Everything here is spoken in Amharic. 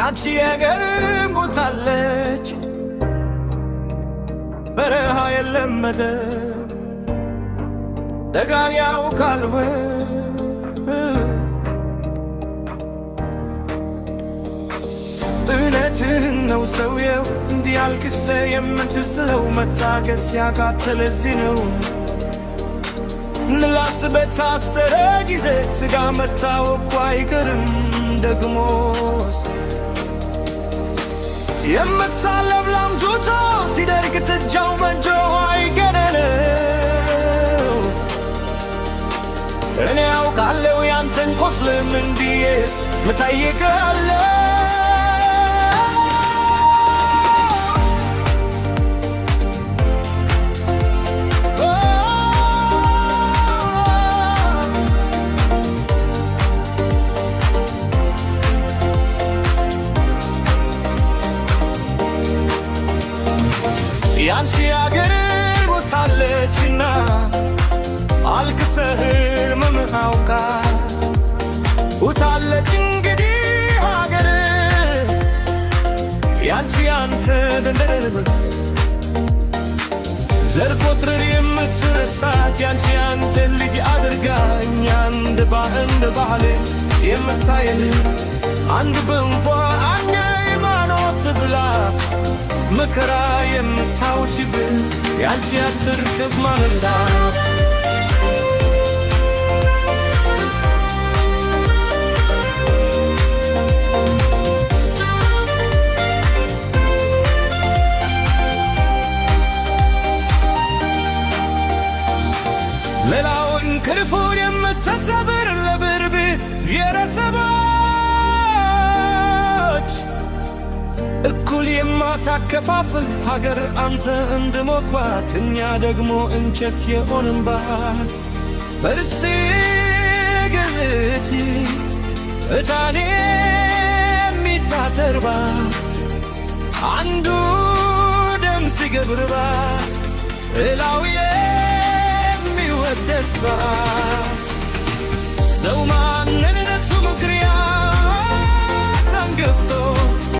ያንቺ አገር ሞታለች በረሃ የለመደ ደጋን ያውቃል እውነትህን ነው ሰውየው እንዲያልቅሰ የምትስለው መታገስ ያቃተ ለዚህ ነው ምላስ በታሰረ ጊዜ ስጋ መታወቁ አይቀርም ደግሞስ የምታለብ ላምቱቶ ሲደርቅ ትጃው መንጆው አይገደለው እኔ ያውቃለው ያንተን ቆስልም እንዲየስ ምታይቃለው ያንቺ አገር ሞታለችና አልቅሰህ መምሃውካ ሞታለች እንግዲህ ሀገር ያንቺ አንተ ደንደርብስ ዘር ቆጥረህ የምትረሳት ያንቺ አንተ ልጅ አድርጋኝ አንድ ባህልት የምታየን አንድ በንቧ አንድ ሃይማኖት ብላ መከራ የምታውችብን ያንቺ አትርክብ ማለዳ ሌላውን ክርፉን የምትሰብር ለብርብ የረሰቦች እኩል የማታከፋፍል ሀገር አንተ እንድሞቅባት እኛ ደግሞ እንጨት የሆንባት በርስ ገለቲ እታኔ የሚታተርባት አንዱ ደም ሲገብርባት ሌላው የሚወደስባት ሰው ማንነቱ ምክንያት